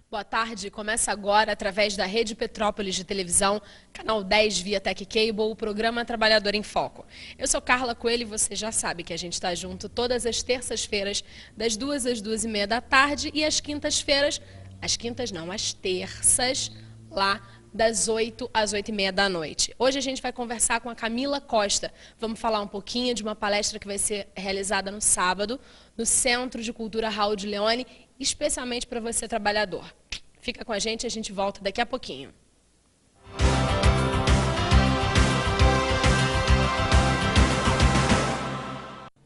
Boa tarde, começa agora, através da Rede Petrópolis de televisão, canal 10 via Tech Cable, o programa Trabalhador em Foco. Eu sou Carla Coelho e você já sabe que a gente está junto todas as terças-feiras, das 2 às 2h30 da tarde e às quintas-feiras, às terças, lá das 8 às 8h30 da noite. Hoje a gente vai conversar com a Camila Costa. Vamos falar um pouquinho de uma palestra que vai ser realizada no sábado, no Centro de Cultura Raul de Leone, especialmente para você trabalhador. Fica com a gente volta daqui a pouquinho.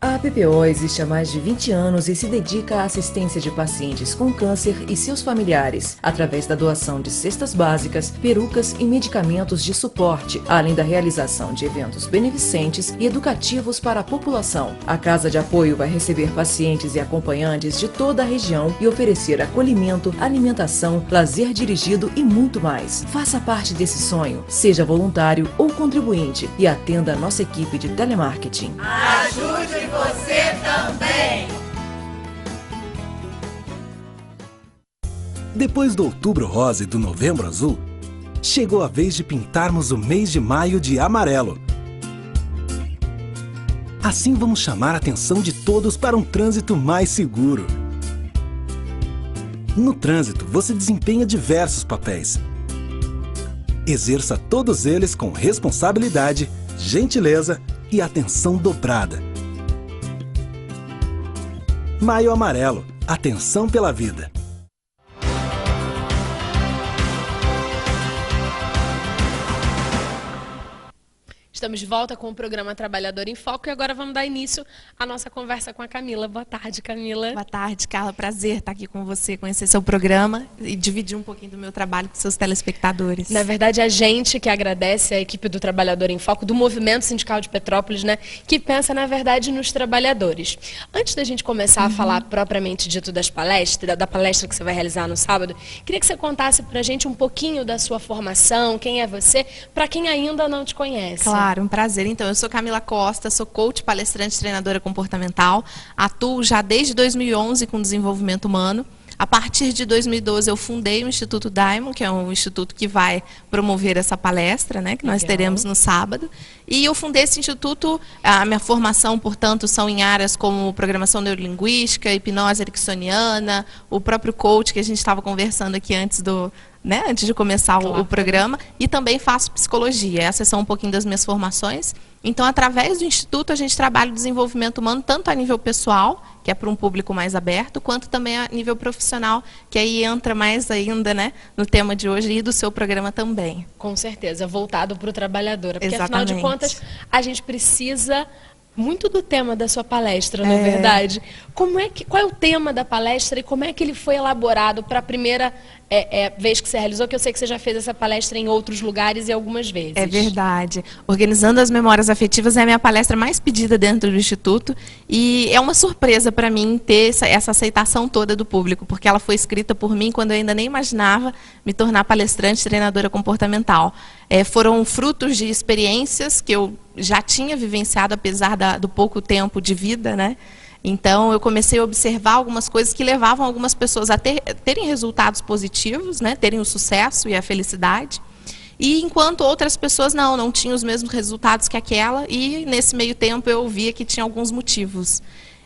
A PPO existe há mais de 20 anos e se dedica à assistência de pacientes com câncer e seus familiares, através da doação de cestas básicas, perucas e medicamentos de suporte, além da realização de eventos beneficentes e educativos para a população. A Casa de Apoio vai receber pacientes e acompanhantes de toda a região e oferecer acolhimento, alimentação, lazer dirigido e muito mais. Faça parte desse sonho, seja voluntário ou contribuinte e atenda a nossa equipe de telemarketing. Ajude você também! Depois do Outubro Rosa e do Novembro Azul, chegou a vez de pintarmos o mês de maio de amarelo. Assim vamos chamar a atenção de todos para um trânsito mais seguro. No trânsito, você desempenha diversos papéis. Exerça todos eles com responsabilidade, gentileza e atenção dobrada. Maio Amarelo. Atenção pela vida. Estamos de volta com o programa Trabalhador em Foco e agora vamos dar início à nossa conversa com a Camila. Boa tarde, Camila. Boa tarde, Carla. Prazer estar aqui com você, conhecer seu programa e dividir um pouquinho do meu trabalho com seus telespectadores. Na verdade, a gente que agradece a equipe do Trabalhador em Foco, do Movimento Sindical de Petrópolis, né, que pensa, na verdade, nos trabalhadores. Antes da gente começar a falar propriamente dito das palestras, da palestra que você vai realizar no sábado, queria que você contasse pra gente um pouquinho da sua formação, quem é você, para quem ainda não te conhece. Claro, um prazer. Então, eu sou Camila Costa, sou coach, palestrante, treinadora comportamental, atuo já desde 2011 com desenvolvimento humano. A partir de 2012 eu fundei o Instituto Diamond, que é um instituto que vai promover essa palestra, né, que nós teremos no sábado. E eu fundei esse instituto, a minha formação, portanto, são em áreas como programação neurolinguística, hipnose ericksoniana, o próprio coach que a gente estava conversando aqui antes de começar o programa, e também faço psicologia. Essas são um pouquinho das minhas formações. Então, através do Instituto, a gente trabalha o desenvolvimento humano, tanto a nível pessoal, que é para um público mais aberto, quanto também a nível profissional, que aí entra mais ainda, né, no tema de hoje e do seu programa também. Com certeza, voltado para o trabalhador. Porque, Exatamente. Afinal de contas, a gente precisa muito do tema da sua palestra, não é verdade? Qual é o tema da palestra e como é que ele foi elaborado para a primeira vez que você realizou? Que eu sei que você já fez essa palestra em outros lugares e algumas vezes. É verdade. Organizando as Memórias Afetivas é a minha palestra mais pedida dentro do Instituto e é uma surpresa para mim ter essa aceitação toda do público, porque ela foi escrita por mim quando eu ainda nem imaginava me tornar palestrante, treinadora comportamental. Foram frutos de experiências que eu já tinha vivenciado, apesar do pouco tempo de vida, né? Então, eu comecei a observar algumas coisas que levavam algumas pessoas a terem resultados positivos, né? Terem o sucesso e a felicidade. E enquanto outras pessoas não tinham os mesmos resultados que aquela, e nesse meio tempo eu via que tinha alguns motivos.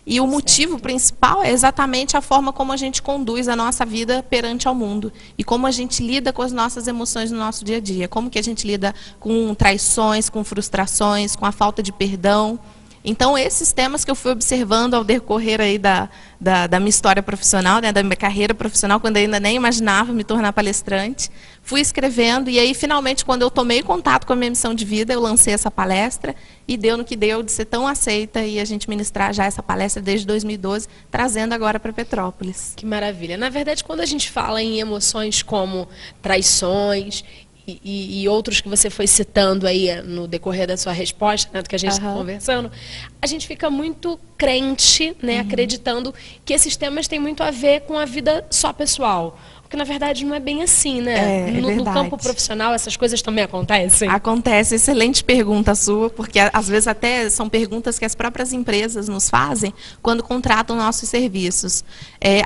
E o motivo principal é exatamente a forma como a gente conduz a nossa vida perante ao mundo. E como a gente lida com as nossas emoções no nosso dia a dia. Como que a gente lida com traições, com frustrações, com a falta de perdão. Então, esses temas que eu fui observando ao decorrer aí da minha história profissional, né, da minha carreira profissional, quando eu ainda nem imaginava me tornar palestrante, fui escrevendo e aí, finalmente, quando eu tomei contato com a minha missão de vida, eu lancei essa palestra e deu no que deu de ser tão aceita e a gente ministrar já essa palestra desde 2012, trazendo agora para Petrópolis. Que maravilha. Na verdade, quando a gente fala em emoções como traições e outros que você foi citando aí no decorrer da sua resposta, né, do que a gente está conversando, a gente fica muito crente, né, acreditando que esses temas têm muito a ver com a vida só pessoal. Porque, na verdade, não é bem assim, né? No campo profissional, essas coisas também acontecem? Acontece. Excelente pergunta sua, porque às vezes até são perguntas que as próprias empresas nos fazem quando contratam nossos serviços.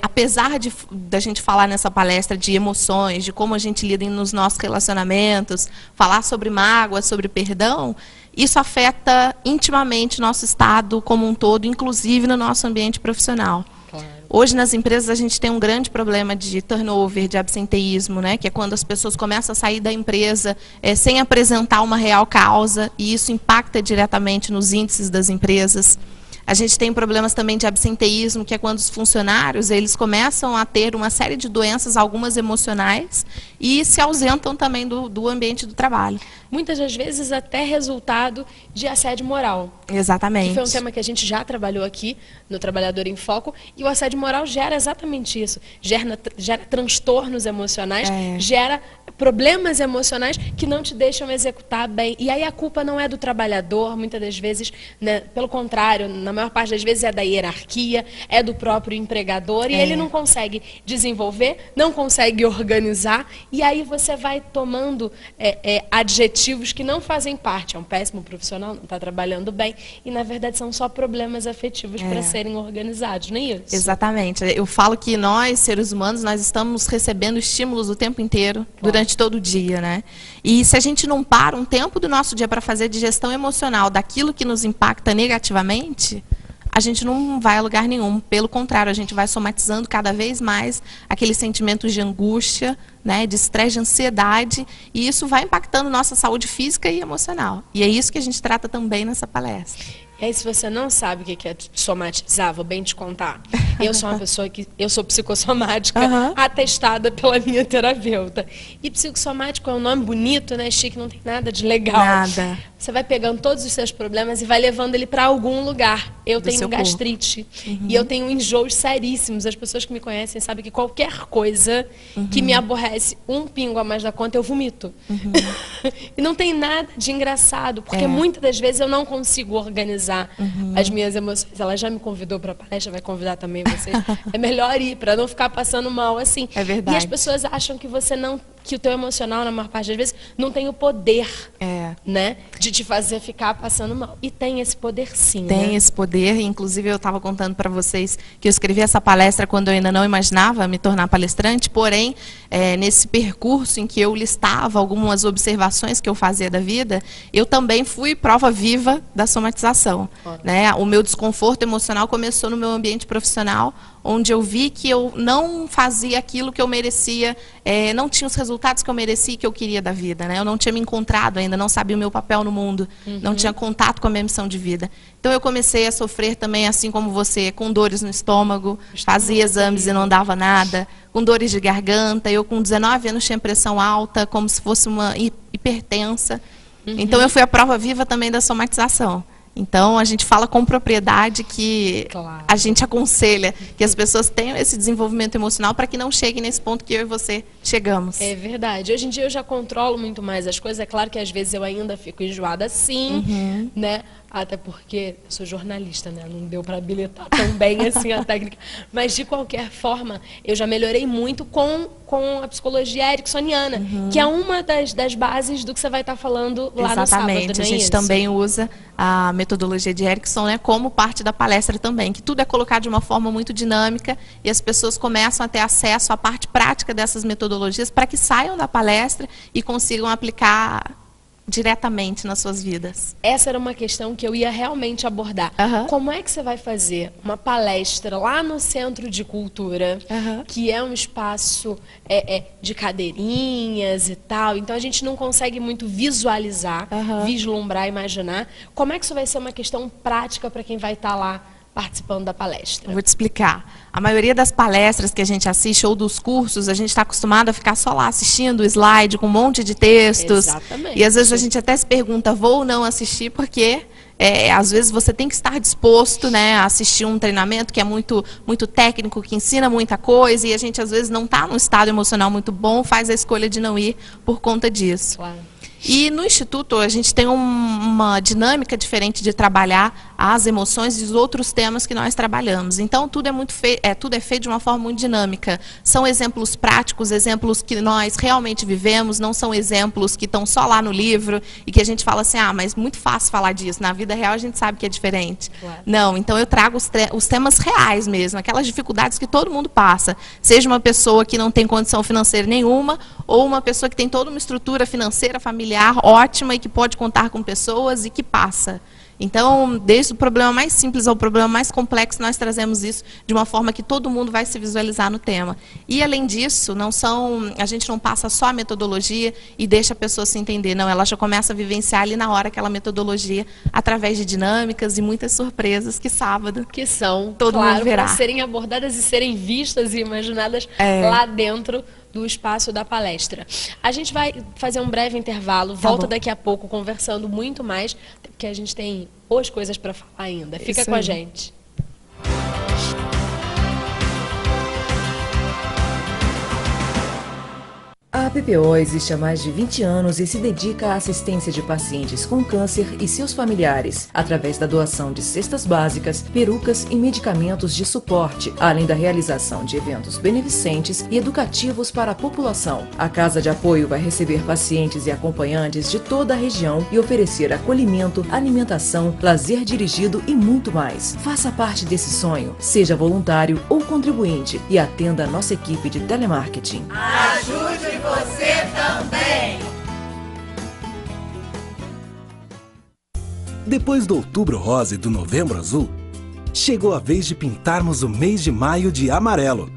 Apesar da gente falar nessa palestra de emoções, de como a gente lida nos nossos relacionamentos, falar sobre mágoa, sobre perdão, isso afeta intimamente nosso estado como um todo, inclusive no nosso ambiente profissional. Claro. Hoje, nas empresas, a gente tem um grande problema de turnover, de absenteísmo, né? Que é quando as pessoas começam a sair da empresa sem apresentar uma real causa, e isso impacta diretamente nos índices das empresas. A gente tem problemas também de absenteísmo, que é quando os funcionários eles começam a ter uma série de doenças, algumas emocionais, e se ausentam também do ambiente do trabalho. Muitas das vezes até resultado de assédio moral. Exatamente. Que foi um tema que a gente já trabalhou aqui no Trabalhador em Foco, e o assédio moral gera exatamente isso. Gera transtornos emocionais, gera problemas emocionais que não te deixam executar bem. E aí a culpa não é do trabalhador, muitas das vezes, né, pelo contrário, na maior parte das vezes é da hierarquia, é do próprio empregador, e ele não consegue desenvolver, não consegue organizar, e aí você vai tomando adjetivos que não fazem parte. É um péssimo profissional, não está trabalhando bem, e na verdade são só problemas afetivos para serem organizados, não é isso? Exatamente. Eu falo que nós, seres humanos, nós estamos recebendo estímulos o tempo inteiro, durante todo o dia, né? E se a gente não para um tempo do nosso dia para fazer digestão emocional daquilo que nos impacta negativamente, a gente não vai a lugar nenhum. Pelo contrário, a gente vai somatizando cada vez mais aqueles sentimentos de angústia, né, de estresse, de ansiedade, e isso vai impactando nossa saúde física e emocional. E é isso que a gente trata também nessa palestra. E aí, se você não sabe o que é somatizar, vou bem te contar. Eu sou uma pessoa eu sou psicossomática, atestada pela minha terapeuta. E psicossomático é um nome bonito, né, chique, não tem nada de legal. Nada. Você vai pegando todos os seus problemas e vai levando ele para algum lugar. Eu tenho gastrite e eu tenho enjoos seríssimos. As pessoas que me conhecem sabem que qualquer coisa que me aborrece um pingo a mais da conta, eu vomito. E não tem nada de engraçado, porque muitas das vezes eu não consigo organizar as minhas emoções. Ela já me convidou para a palestra, vai convidar também vocês. É melhor ir, para não ficar passando mal assim. É verdade. E as pessoas acham que que o teu emocional, na maior parte das vezes, não tem o poder, né, de te fazer ficar passando mal. E tem esse poder sim, Tem esse poder. Inclusive, eu estava contando para vocês que eu escrevi essa palestra quando eu ainda não imaginava me tornar palestrante, porém, nesse percurso em que eu listava algumas observações que eu fazia da vida, eu também fui prova viva da somatização. Né? O meu desconforto emocional começou no meu ambiente profissional, onde eu vi que eu não fazia aquilo que eu merecia, não tinha os resultados que eu merecia e que eu queria da vida, né? Eu não tinha me encontrado ainda, não sabia o meu papel no mundo, não tinha contato com a minha missão de vida. Então eu comecei a sofrer também, assim como você, com dores no estômago, fazia exames e não dava nada, com dores de garganta. Eu com 19 anos tinha pressão alta, como se fosse uma hipertensa. Então eu fui a prova viva também da somatização. Então, a gente fala com propriedade que a gente aconselha que as pessoas tenham esse desenvolvimento emocional para que não cheguem nesse ponto que eu e você chegamos. É verdade. Hoje em dia eu já controlo muito mais as coisas. É claro que às vezes eu ainda fico enjoada sim, né? Até porque eu sou jornalista, né? Não deu para habilitar tão bem assim a técnica. Mas, de qualquer forma, eu já melhorei muito com a psicologia ericksoniana, que é uma das bases do que você vai estar falando lá no sábado, não é isso? A gente também usa a metodologia de Erickson, né, como parte da palestra também, que tudo é colocado de uma forma muito dinâmica e as pessoas começam a ter acesso à parte prática dessas metodologias para que saiam da palestra e consigam aplicar diretamente nas suas vidas. Essa era uma questão que eu ia realmente abordar. Como é que você vai fazer uma palestra lá no Centro de Cultura, que é um espaço de cadeirinhas e tal, então a gente não consegue muito visualizar, vislumbrar, imaginar. Como é que isso vai ser uma questão prática para quem vai estar lá participando da palestra? Eu vou te explicar. A maioria das palestras que a gente assiste ou dos cursos, a gente está acostumado a ficar só lá assistindo o slide com um monte de textos. Exatamente. E às vezes a gente até se pergunta, vou ou não assistir, porque às vezes você tem que estar disposto, né, a assistir um treinamento que é muito, muito técnico, que ensina muita coisa, e a gente às vezes não está num estado emocional muito bom, faz a escolha de não ir por conta disso. Claro. E no Instituto a gente tem uma dinâmica diferente de trabalhar as emoções e os outros temas que nós trabalhamos. Então tudo é feito de uma forma muito dinâmica. São exemplos práticos, exemplos que nós realmente vivemos, não são exemplos que estão só lá no livro e que a gente fala assim, mas muito fácil falar disso. Na vida real a gente sabe que é diferente. Claro. Não, então eu trago os temas reais mesmo, aquelas dificuldades que todo mundo passa. Seja uma pessoa que não tem condição financeira nenhuma ou uma pessoa que tem toda uma estrutura financeira, familiar ótima e que pode contar com pessoas e que passa. Então, desde o problema mais simples ao problema mais complexo, nós trazemos isso de uma forma que todo mundo vai se visualizar no tema. E, além disso, a gente não passa só a metodologia e deixa a pessoa se entender. Não, ela já começa a vivenciar ali na hora aquela metodologia, através de dinâmicas e muitas surpresas que sábado que são, todo mundo verá. Para serem abordadas e serem vistas e imaginadas lá dentro do espaço da palestra. A gente vai fazer um breve intervalo, volta daqui a pouco conversando muito mais, porque a gente tem boas coisas para falar ainda. Fica com a gente. A PPO existe há mais de 20 anos e se dedica à assistência de pacientes com câncer e seus familiares, através da doação de cestas básicas, perucas e medicamentos de suporte, além da realização de eventos beneficentes e educativos para a população. A Casa de Apoio vai receber pacientes e acompanhantes de toda a região e oferecer acolhimento, alimentação, lazer dirigido e muito mais. Faça parte desse sonho, seja voluntário ou contribuinte e atenda a nossa equipe de telemarketing. Ajude você também! Depois do Outubro Rosa e do Novembro Azul, chegou a vez de pintarmos o mês de maio de amarelo.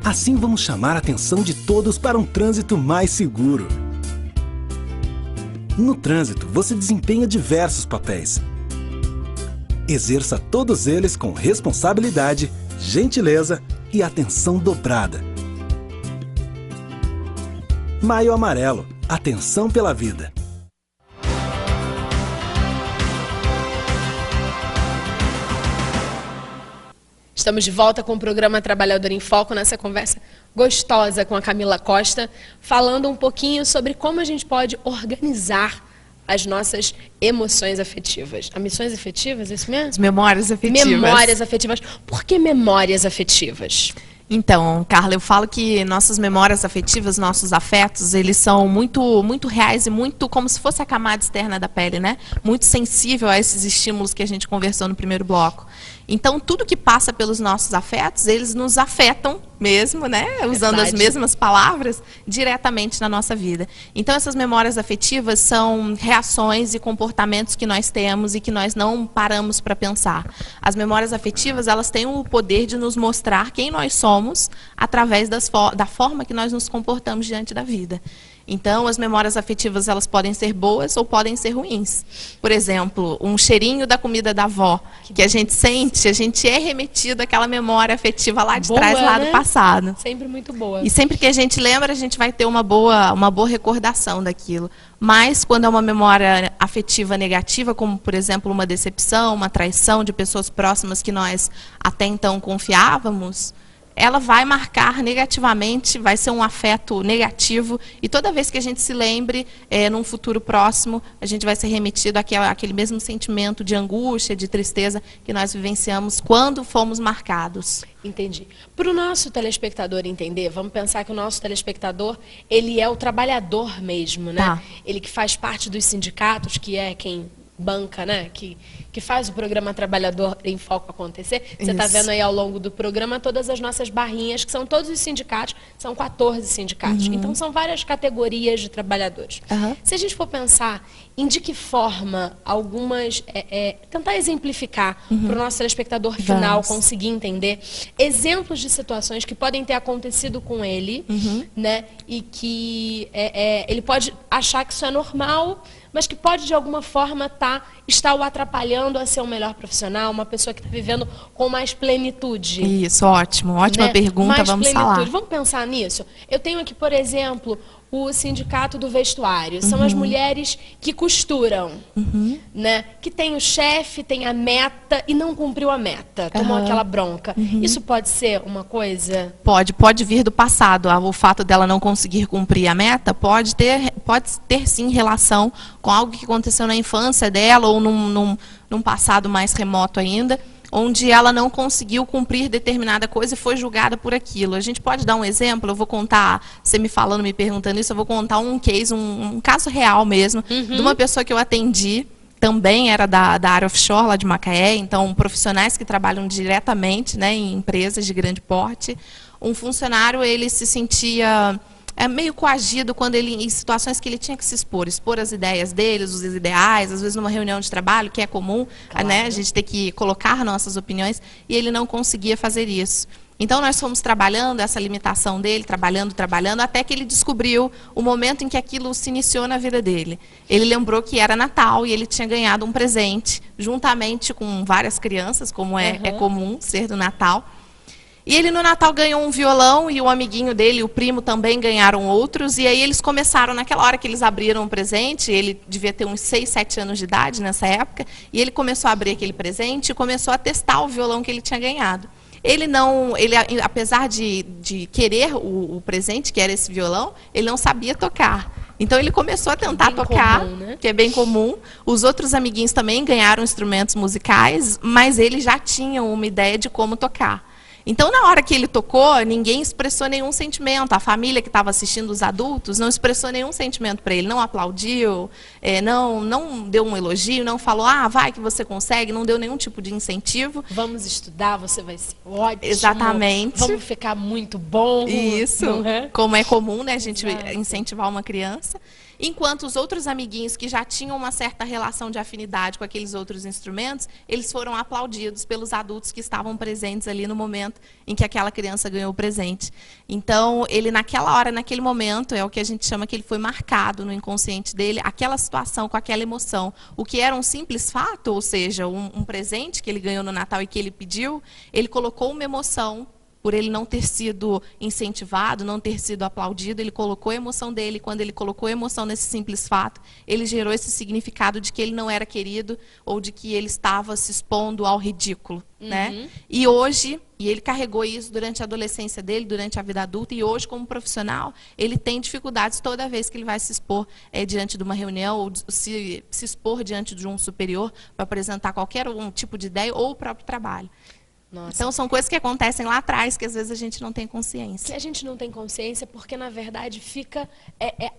Assim vamos chamar a atenção de todos para um trânsito mais seguro. No trânsito, você desempenha diversos papéis. Exerça todos eles com responsabilidade, gentileza e atenção dobrada. Maio Amarelo. Atenção pela vida. Estamos de volta com o programa Trabalhador em Foco, nessa conversa gostosa com a Camila Costa, falando um pouquinho sobre como a gente pode organizar as nossas emoções afetivas. Emoções afetivas, é isso mesmo? Memórias afetivas. Memórias afetivas. Por que memórias afetivas? Então, Carla, eu falo que nossas memórias afetivas, nossos afetos, eles são muito reais e muito como se fosse a camada externa da pele, né? Muito sensível a esses estímulos que a gente conversou no primeiro bloco. Então, tudo que passa pelos nossos afetos, eles nos afetam mesmo, né? Usando as mesmas palavras, diretamente na nossa vida. Então, essas memórias afetivas são reações e comportamentos que nós temos e que nós não paramos para pensar. As memórias afetivas, elas têm o poder de nos mostrar quem nós somos através da forma que nós nos comportamos diante da vida. Então, as memórias afetivas, elas podem ser boas ou podem ser ruins. Por exemplo, um cheirinho da comida da avó, que a gente sente, a gente é remetido àquela memória afetiva lá de trás, lá do passado. Sempre muito boa. E sempre que a gente lembra, a gente vai ter uma boa recordação daquilo. Mas, quando é uma memória afetiva negativa, como, por exemplo, uma decepção, uma traição de pessoas próximas que nós até então confiávamos, ela vai marcar negativamente, vai ser um afeto negativo, e toda vez que a gente se lembre, num futuro próximo, a gente vai ser remetido àquele mesmo sentimento de angústia, de tristeza que nós vivenciamos quando fomos marcados. Entendi. Para o nosso telespectador entender, vamos pensar que o nosso telespectador, ele é o trabalhador mesmo, né? Tá. Ele que faz parte dos sindicatos, que é quem banca, né? Que faz o programa Trabalhador em Foco acontecer. Você está vendo aí ao longo do programa todas as nossas barrinhas, que são todos os sindicatos, são 14 sindicatos. Então, são várias categorias de trabalhadores. Se a gente for pensar em de que forma algumas... tentar exemplificar para o nosso telespectador final conseguir entender exemplos de situações que podem ter acontecido com ele, né? E que ele pode achar que isso é normal, mas que pode, de alguma forma, estar o atrapalhando a ser um melhor profissional, uma pessoa que está vivendo com mais plenitude. Isso, ótimo. Ótima pergunta, mais vamos plenitude. falar. Vamos pensar nisso? Eu tenho aqui, por exemplo, o sindicato do vestuário. São as mulheres que costuram, né? Que tem o chefe, tem a meta e não cumpriu a meta, tomou aquela bronca. Isso pode ser uma coisa? Pode vir do passado. O fato dela não conseguir cumprir a meta pode ter sim relação com algo que aconteceu na infância dela ou num passado mais remoto ainda, onde ela não conseguiu cumprir determinada coisa e foi julgada por aquilo. A gente pode dar um exemplo, eu vou contar, você me falando, me perguntando isso, eu vou contar um case, um caso real mesmo, de uma pessoa que eu atendi, também era da área offshore, lá de Macaé, então profissionais que trabalham diretamente, né, em empresas de grande porte. Um funcionário, ele se sentia meio coagido quando em situações que ele tinha que se expor as ideias deles, os ideais, às vezes numa reunião de trabalho, que é comum, claro, né, a gente ter que colocar nossas opiniões, e ele não conseguia fazer isso. Então nós fomos trabalhando essa limitação dele, trabalhando, até que ele descobriu o momento em que aquilo se iniciou na vida dele. Ele lembrou que era Natal e ele tinha ganhado um presente, juntamente com várias crianças, como é comum ser do Natal. E ele no Natal ganhou um violão e o amiguinho dele, o primo, também ganharam outros. E aí eles começaram, naquela hora que eles abriram o presente, ele devia ter uns 6, 7 anos de idade nessa época, e ele começou a abrir aquele presente e começou a testar o violão que ele tinha ganhado. Ele apesar de querer o presente, que era esse violão, ele não sabia tocar. Então ele começou a tentar tocar, comum, né? Que é bem comum. Os outros amiguinhos também ganharam instrumentos musicais, mas eles já tinham uma ideia de como tocar. Então, na hora que ele tocou, ninguém expressou nenhum sentimento. A família que estava assistindo, os adultos, não expressou nenhum sentimento para ele. Não aplaudiu, não deu um elogio, não falou, vai que você consegue, não deu nenhum tipo de incentivo. Vamos estudar, você vai ser ótimo. Exatamente. Vamos ficar muito bom. Isso, como é comum, né, a gente incentivar uma criança. Enquanto os outros amiguinhos que já tinham uma certa relação de afinidade com aqueles outros instrumentos, eles foram aplaudidos pelos adultos que estavam presentes ali no momento em que aquela criança ganhou o presente. Então, ele naquela hora, naquele momento, é o que a gente chama que ele foi marcado no inconsciente dele, aquela situação com aquela emoção. O que era um simples fato, ou seja, um presente que ele ganhou no Natal e que ele pediu, ele colocou uma emoção. Por ele não ter sido incentivado, não ter sido aplaudido, ele colocou a emoção dele. Quando ele colocou a emoção nesse simples fato, ele gerou esse significado de que ele não era querido ou de que ele estava se expondo ao ridículo, né? E ele carregou isso durante a adolescência dele, durante a vida adulta, e hoje, como profissional, ele tem dificuldades toda vez que ele vai se expor diante de uma reunião ou se expor diante de um superior para apresentar qualquer tipo de ideia ou o próprio trabalho. Nossa. Então, são coisas que acontecem lá atrás que às vezes a gente não tem consciência. Que a gente não tem consciência porque, na verdade,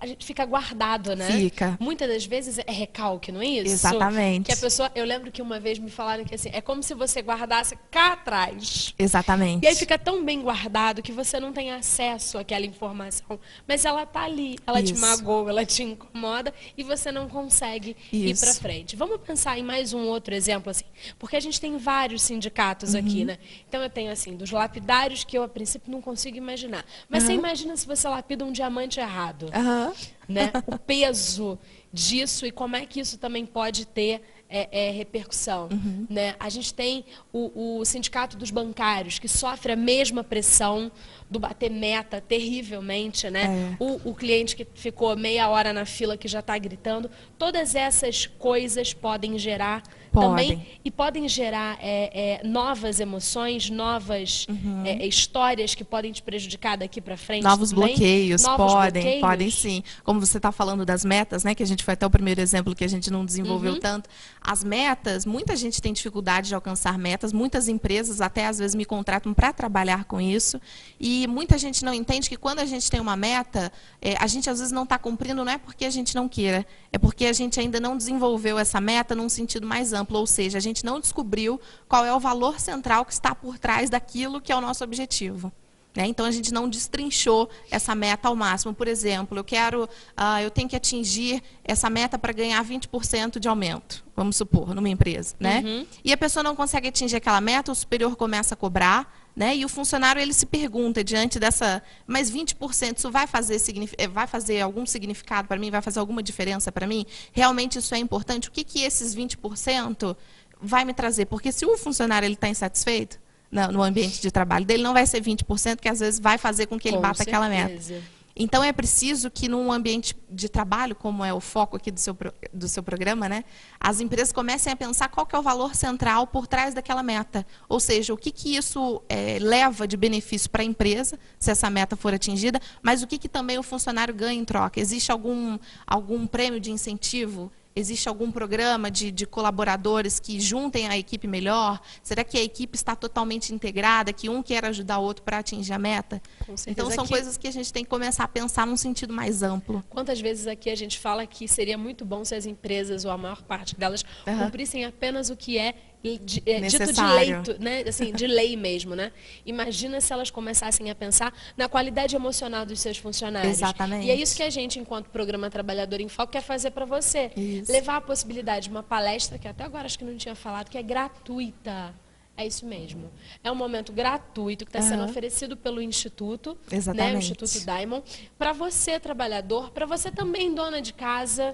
a gente fica guardado, né? Fica. Muitas das vezes é recalque, não é isso? Exatamente. Que a pessoa, eu lembro que uma vez me falaram que assim, é como se você guardasse cá atrás. Exatamente. E aí fica tão bem guardado que você não tem acesso àquela informação. Mas ela tá ali, ela te magoa, ela te incomoda e você não consegue ir para frente. Vamos pensar em mais um outro exemplo, assim, porque a gente tem vários sindicatos aqui. Né? Então eu tenho assim, dos lapidários que eu a princípio não consigo imaginar. Mas você imagina se você lapida um diamante errado. Né? O peso disso e como é que isso também pode ter repercussão. Né? A gente tem o sindicato dos bancários, que sofre a mesma pressão do bater meta terrivelmente, né? O cliente que ficou meia hora na fila que já está gritando. Todas essas coisas podem gerar também, e podem gerar novas emoções, novas histórias que podem te prejudicar daqui para frente. Novos bloqueios, podem sim. Como você está falando das metas, né? Que a gente foi até o primeiro exemplo que a gente não desenvolveu tanto. As metas, muita gente tem dificuldade de alcançar metas, muitas empresas até às vezes me contratam para trabalhar com isso. E muita gente não entende que quando a gente tem uma meta, a gente às vezes não está cumprindo, não é porque a gente não queira, é porque a gente ainda não desenvolveu essa meta num sentido mais amplo, ou seja, a gente não descobriu qual é o valor central que está por trás daquilo que é o nosso objetivo. Então, a gente não destrinchou essa meta ao máximo. Por exemplo, eu tenho que atingir essa meta para ganhar 20% de aumento, vamos supor, numa empresa. Né? E a pessoa não consegue atingir aquela meta, o superior começa a cobrar, né? E o funcionário ele se pergunta, diante dessa, mas 20%, isso vai fazer algum significado para mim? Vai fazer alguma diferença para mim? Realmente isso é importante? O que esses 20% vai me trazer? Porque se o funcionário está insatisfeito no ambiente de trabalho dele, não vai ser 20%, que às vezes vai fazer com que ele bata aquela meta. Então, é preciso que, num ambiente de trabalho, como é o foco aqui do seu programa, né, as empresas comecem a pensar qual que é o valor central por trás daquela meta. Ou seja, o que isso leva de benefício para a empresa, se essa meta for atingida, mas o que também o funcionário ganha em troca. Existe algum prêmio de incentivo? Existe algum programa de colaboradores que juntem a equipe melhor? Será que a equipe está totalmente integrada, que um quer ajudar o outro para atingir a meta? Então, são coisas que a gente tem que começar a pensar num sentido mais amplo. Quantas vezes aqui a gente fala que seria muito bom se as empresas, ou a maior parte delas, cumprissem apenas o que é dito de leito, né? Assim, de lei mesmo, né? Imagina se elas começassem a pensar na qualidade emocional dos seus funcionários. Exatamente. E é isso que a gente, enquanto Programa Trabalhador em Foco, quer fazer para você. Isso. Levar a possibilidade de uma palestra, que até agora acho que não tinha falado, que é gratuita. É isso mesmo. É um momento gratuito que está sendo oferecido pelo Instituto, né, o Instituto Diamond, para você, trabalhador, para você também, dona de casa,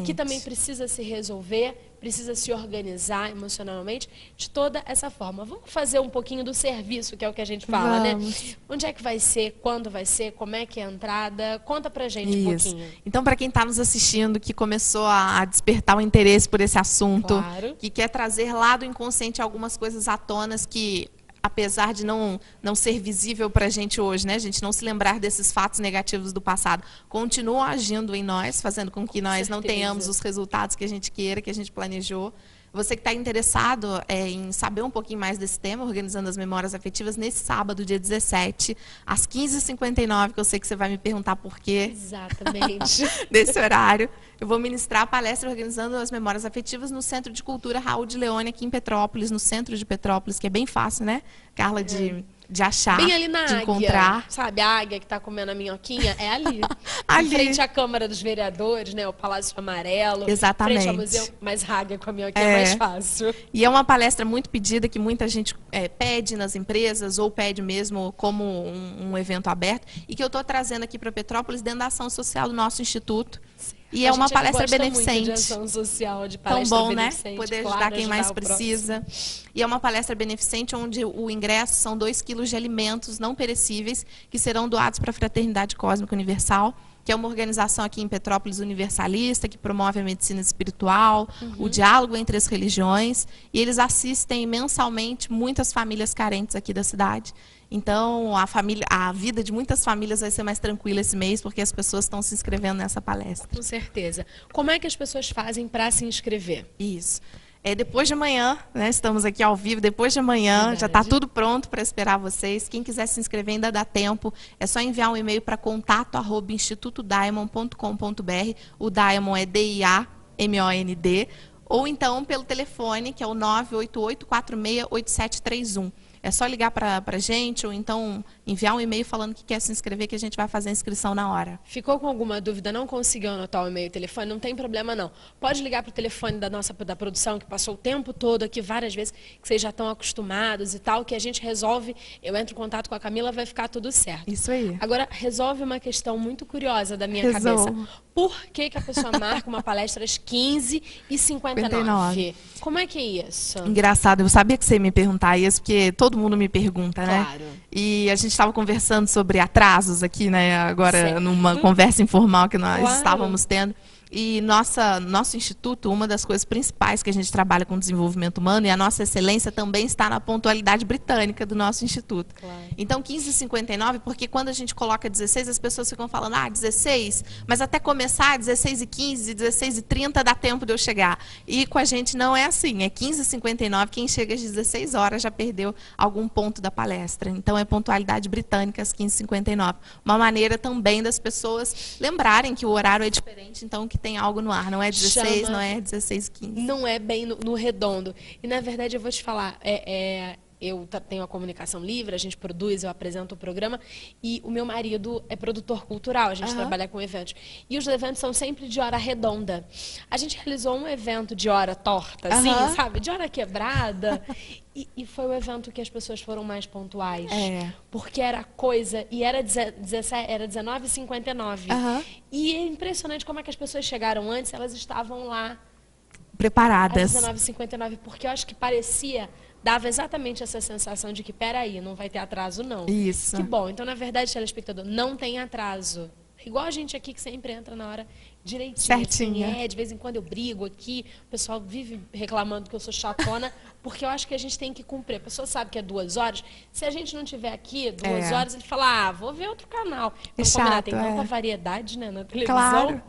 que também precisa se resolver, precisa se organizar emocionalmente de toda essa forma. Vamos fazer um pouquinho do serviço, que é o que a gente fala, né? Onde é que vai ser, quando vai ser, como é que é a entrada? Conta pra gente um pouquinho. Então, para quem está nos assistindo, que começou a despertar o interesse por esse assunto, que quer trazer lá do inconsciente algumas coisas à tona que, apesar de não ser visível para a gente hoje, né, a gente não se lembrar desses fatos negativos do passado, continuam agindo em nós, fazendo com que nós não tenhamos os resultados que a gente queira, que a gente planejou. Você que está interessado em saber um pouquinho mais desse tema, Organizando as Memórias Afetivas, nesse sábado, dia 17, às 15h59, que eu sei que você vai me perguntar por quê. Exatamente. Desse horário, eu vou ministrar a palestra Organizando as Memórias Afetivas no Centro de Cultura Raul de Leone, aqui em Petrópolis, no centro de Petrópolis, que é bem fácil, né, Carla, de achar, bem ali na de águia, encontrar. sabe, a águia que está comendo a minhoquinha, é ali. Ali. Em frente à Câmara dos Vereadores, né, o Palácio Amarelo. Exatamente. Frente ao museu, mas águia com a minhoquinha é mais fácil. E é uma palestra muito pedida, que muita gente pede nas empresas, ou pede mesmo como um evento aberto, e que eu estou trazendo aqui para Petrópolis dentro da ação social do nosso instituto. E é uma palestra beneficente. Muito de ação social, de palestra tão bom, né? Beneficente, Poder ajudar quem mais precisa. E é uma palestra beneficente onde o ingresso são 2 quilos de alimentos não perecíveis que serão doados para a Fraternidade Cósmica Universal, que é uma organização aqui em Petrópolis universalista, que promove a medicina espiritual, o diálogo entre as religiões, e eles assistem mensalmente muitas famílias carentes aqui da cidade. Então, a vida de muitas famílias vai ser mais tranquila esse mês, porque as pessoas estão se inscrevendo nessa palestra. Com certeza. Como é que as pessoas fazem para se inscrever? Isso. Depois de amanhã, né, estamos aqui ao vivo, depois de amanhã, já está tudo pronto para esperar vocês. Quem quiser se inscrever ainda dá tempo, é só enviar um e-mail para contato@institutodiamond.com.br, o Diamond é D-I-A-M-O-N-D, ou então pelo telefone, que é o 988-468731. É só ligar para a gente, ou então enviar um e-mail falando que quer se inscrever, que a gente vai fazer a inscrição na hora. Ficou com alguma dúvida, não conseguiu anotar o e-mail e o telefone? Não tem problema, não. Pode ligar para o telefone da produção, que passou o tempo todo aqui várias vezes, que vocês já estão acostumados e tal, que a gente resolve, eu entro em contato com a Camila, vai ficar tudo certo. Isso aí. Agora, resolve uma questão muito curiosa da minha cabeça. Por que a pessoa marca uma palestra às 15h59? Como é que é isso? Engraçado, eu sabia que você ia me perguntar isso, porque todo mundo me pergunta, né? Claro. E a gente estava conversando sobre atrasos aqui, né? Agora, numa conversa informal que nós estávamos tendo. E nosso instituto, uma das coisas principais que a gente trabalha com desenvolvimento humano, e a nossa excelência também está na pontualidade britânica do nosso instituto. Claro. Então, 15h59, porque quando a gente coloca 16, as pessoas ficam falando, 16, mas até começar 16h15, 16h30 dá tempo de eu chegar. E com a gente não é assim, é 15h59, quem chega às 16 horas já perdeu algum ponto da palestra. Então, é pontualidade britânica às 15h59. Uma maneira também das pessoas lembrarem que o horário é diferente, então que tem algo no ar, não é 16, não é 16h15. Não é bem no redondo. E, na verdade, eu vou te falar, eu tenho a comunicação livre, a gente produz, eu apresento o programa, e o meu marido é produtor cultural, a gente trabalha com eventos. E os eventos são sempre de hora redonda. A gente realizou um evento de hora torta, assim, sabe? De hora quebrada. E foi o evento que as pessoas foram mais pontuais. Porque era coisa, e era 19h59. E é impressionante como é que as pessoas chegaram antes, elas estavam lá preparadas. Às 19h59, porque eu acho que dava exatamente essa sensação de que, peraí, não vai ter atraso, não. Isso. Que bom. Então, na verdade, telespectador, não tem atraso. Igual a gente aqui que sempre entra na hora direitinho. Certinho. Assim, de vez em quando eu brigo aqui, o pessoal vive reclamando que eu sou chatona, porque eu acho que a gente tem que cumprir. A pessoa sabe que é 2 horas. Se a gente não tiver aqui 2 horas, ele fala, vou ver outro canal. Então, chato, tem tanta variedade, né, na televisão. Claro.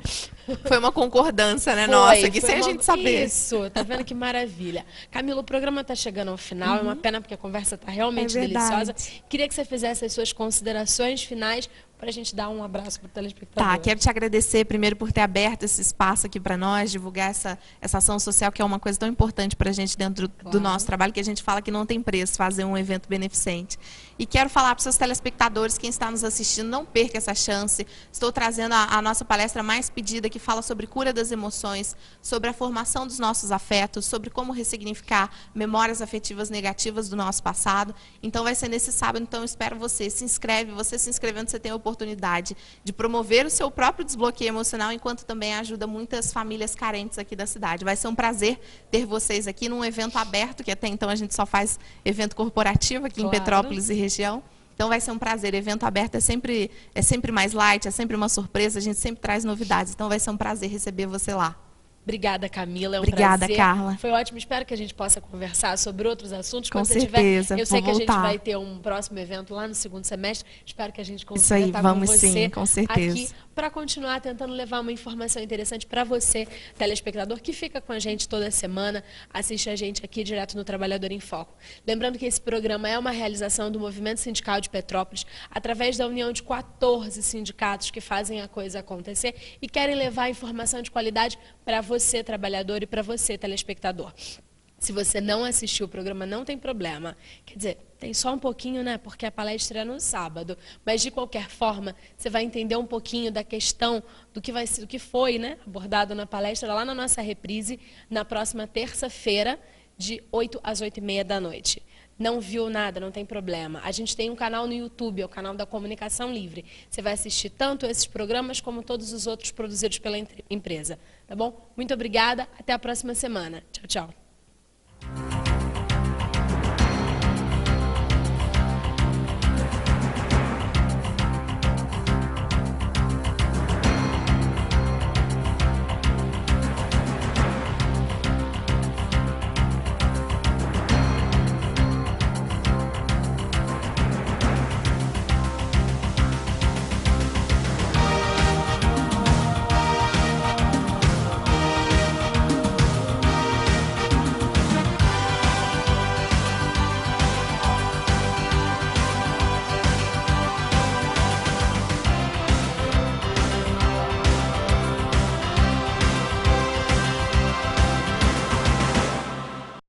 Foi uma concordância, né, nossa, que sem a gente saber. Isso, tá vendo que maravilha. Camila, o programa tá chegando ao final, é uma pena porque a conversa tá realmente deliciosa. Queria que você fizesse as suas considerações finais para a gente dar um abraço para o telespectador. Tá, quero te agradecer primeiro por ter aberto esse espaço aqui para nós, divulgar essa ação social, que é uma coisa tão importante para a gente dentro do nosso trabalho, que a gente fala que não tem preço fazer um evento beneficente. E quero falar para os seus telespectadores, quem está nos assistindo, não perca essa chance. Estou trazendo a nossa palestra mais pedida, que fala sobre cura das emoções, sobre a formação dos nossos afetos, sobre como ressignificar memórias afetivas negativas do nosso passado. Então vai ser nesse sábado, então eu espero você. Se inscreve, você se inscrevendo, você tem a oportunidade de promover o seu próprio desbloqueio emocional, enquanto também ajuda muitas famílias carentes aqui da cidade. Vai ser um prazer ter vocês aqui num evento aberto, que até então a gente só faz evento corporativo aqui em Petrópolis e região. Então vai ser um prazer. Evento aberto é sempre mais light, é sempre uma surpresa, a gente sempre traz novidades. Então vai ser um prazer receber você lá. Obrigada, Camila. É um Obrigada, prazer. Carla. Foi ótimo. Espero que a gente possa conversar sobre outros assuntos. Com Quando você certeza. tiver, eu sei que a gente voltar. vai ter um próximo evento lá no 2º semestre. Espero que a gente consiga Isso aí, estar vamos com você sim, com certeza. aqui para continuar tentando levar uma informação interessante para você, telespectador, que fica com a gente toda semana, assiste a gente aqui direto no Trabalhador em Foco. Lembrando que esse programa é uma realização do Movimento Sindical de Petrópolis, através da união de 14 sindicatos que fazem a coisa acontecer e querem levar informação de qualidade para você, trabalhador, e para você, telespectador. Se você não assistiu o programa, não tem problema. Quer dizer, tem só um pouquinho, né? Porque a palestra é no sábado. Mas, de qualquer forma, você vai entender um pouquinho da questão do que foi, né, abordado na palestra lá na nossa reprise, na próxima terça-feira, de 8 às 8h30 da noite. Não viu nada, não tem problema. A gente tem um canal no YouTube, é o canal da Comunicação Livre. Você vai assistir tanto esses programas como todos os outros produzidos pela empresa. Tá bom? Muito obrigada. Até a próxima semana. Tchau, tchau.